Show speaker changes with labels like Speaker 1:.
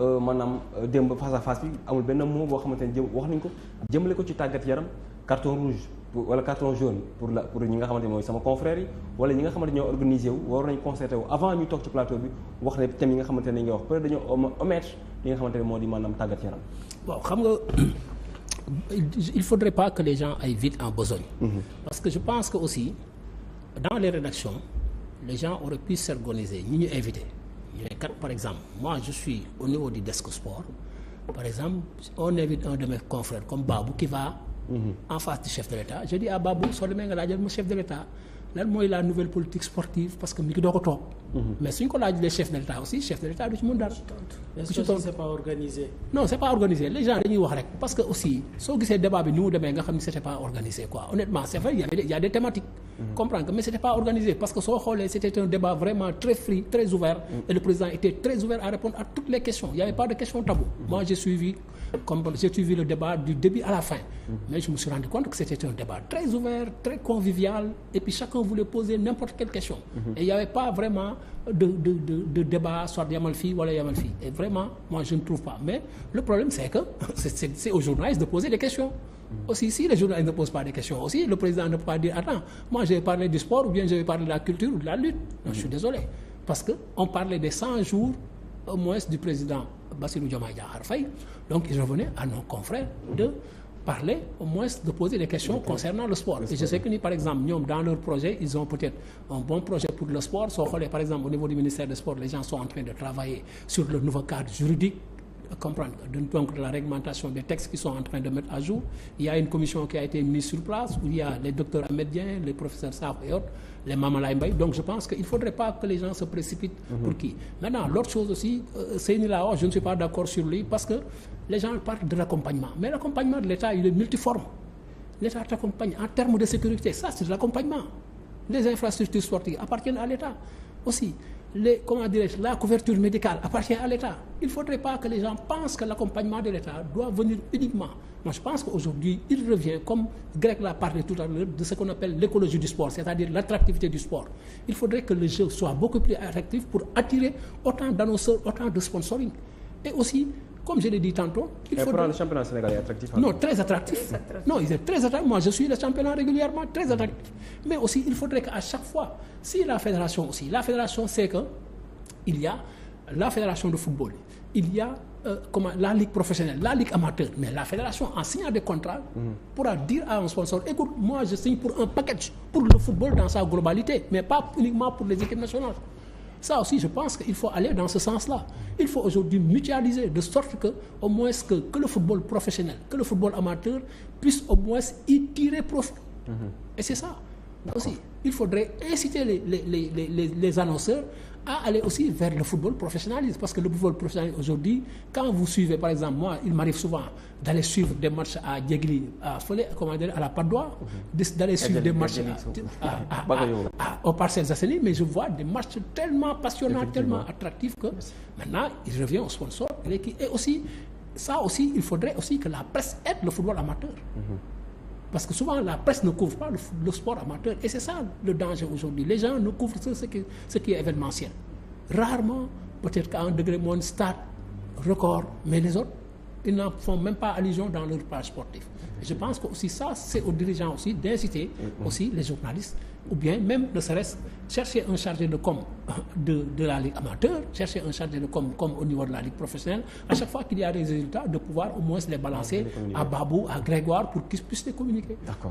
Speaker 1: maanaam démb face à face bi amul benn mot boo xamante ne wax nañ ko jëmale ko ci tàggat yaram carton rouge wala carton jaune pour ñi nga xamante ne mooy sama confrère yi wala ñi nga xamante ñoo organisé wu war nañ concerté wu avant ñu toog ci plateau bi wax ne thèmes yi nga xamante ne nga wax peut-être dañoo omettre li nga xamante ne moo di maanaam tàggat yaram.
Speaker 2: waaw xam nga il faudrait pas que les gens aillent vite en besogne. Parce que je pense que aussi dans les rédactions les gens auraient pu s'organiser ñi ñu invité ñu ne kat par exemple moi je suis au niveau du desk sport par exemple on invite un de mes confrères comme Babou qui va en face du chef de l'État je dis à Babou soo demee nga laajal ma chef de l'État lan mooy la nouvelle politique sportive parce que mi ngi doo ko toog mais suñ ko laajulee chef de l'État aussi chef de l'État du ci mën dara.
Speaker 3: est-ce que c'est pas organisé.
Speaker 2: non c'est pas organisé les gens dañuy wax rek parce que aussi soo gisee débat bi ni mu demee nga xam ni c'était pas organisé quoi honnêtement c'est vrai il y a des thématiques. comprendre que mais c'était pas organisé parce que soo xoolee c'était un débat vraiment très free très ouvert et le président était très ouvert à répondre à toutes les questions il y avait pas de questions tabou. Moi j'ai suivi le débat du début à la fin mais je me suis rendu compte que c'était un débat très ouvert très convivial et puis chacun voulait poser n'importe quelle question et il y avait pas vraiment de débat soit yamal fii wala yamal fii et vraiment moi je ne trouve pas mais le problème c'est que c'est aux journalistes de poser des questions. Aussi si les journalistes ne posent pas des questions aussi le président ne peut pas dire attends moi je vais parler du sport ou bien je vais parler de la culture ou de la lutte. Donc, je suis désolé parce que on parlait des 100 jours au moins du président Bassirou Diomaye Diakhar Faye donc ils revenaient à nos confrères de parler au moins de poser des questions concernant le sport et je sais que ni par exemple ñoom dans leur projet ils ont peut-être un bon projet pour le sport soo xoolee par exemple au niveau du ministère des sports les gens sont en train de travailler sur le nouveau cadre juridique comprendre donc de la réglementation des textes qui sont en train de mettre à jour. Il y a une commission qui a été mise sur place où il y a les docteurs Ahmed Dieng, les professeurs Sakho et autres, les Mamalay Mbaye. Donc je pense qu'il ne faudrait pas que les gens se précipitent pour qui. Maintenant, l'autre chose aussi, Seyni Lao, je ne suis pas d'accord sur lui parce que les gens parlent de l'accompagnement. Mais l'accompagnement de l'État, il est multiforme. L'État t'accompagne en termes de sécurité. Ça, c'est de l'accompagnement. Les infrastructures sportives appartiennent à l'État aussi. La couverture médicale appartient à l'État. Il ne faudrait pas que les gens pensent que l'accompagnement de l'État doit venir uniquement. Moi, je pense qu'aujourd'hui, il revient, comme Greg l'a parlé tout à l'heure, de ce qu'on appelle l'écologie du sport, c'est-à-dire l'attractivité du sport. Il faudrait que le jeu soit beaucoup plus attractif pour attirer autant d'annonceurs, autant de sponsoring. Et aussi, comme je l'ai dit tantôt,
Speaker 1: il faudrait... le championnat sénégalais est attractif.
Speaker 2: Non, très attractif. Non, il est très attractif. Moi, je suis le championnat régulièrement, très attractif. Mais aussi, il faudrait qu'à chaque fois, si la fédération sait que il y a la fédération de football, il y a la ligue professionnelle, la ligue amateur, mais la fédération, en signant des contrats, pourra dire à un sponsor, écoute, moi, je signe pour un package, pour le football dans sa globalité, mais pas uniquement pour les équipes nationales. Ça aussi, je pense qu'il faut aller dans ce sens-là. Il faut aujourd'hui mutualiser de sorte que, au moins, que le football professionnel, que le football amateur puisse au moins y tirer profit. Et c'est ça. Aussi, il faudrait inciter les annonceurs à aller aussi vers le football professionnalisme. Parce que le football professionnel aujourd'hui, quand vous suivez, par exemple, moi, il m'arrive souvent d'aller suivre des matchs à Diegli, à la Patte d'Oie, d'aller suivre des matchs aux Parcelles Assainies, mais je vois des matchs tellement passionnants, tellement attractifs que maintenant, il revient au sponsor. Et aussi, ça aussi, il faudrait aussi que la presse aide le football amateur. Parce que souvent, la presse ne couvre pas le sport amateur. Et c'est ça le danger aujourd'hui. Les gens ne couvrent ce qui est événementiel. Rarement, peut-être qu'à un degré moins stade, record, mais les autres, ils n'en font même pas allusion dans leur page sportive. Et je pense que aussi ça, c'est aux dirigeants aussi d'inciter aussi les journalistes, ou bien même ne serait-ce chercher un chargé de com de la ligue amateur, chercher un chargé de com comme au niveau de la ligue professionnelle, à chaque fois qu'il y a des résultats, de pouvoir au moins les balancer à Babou, à Grégoire, pour qu'ils puissent les communiquer.
Speaker 1: D'accord.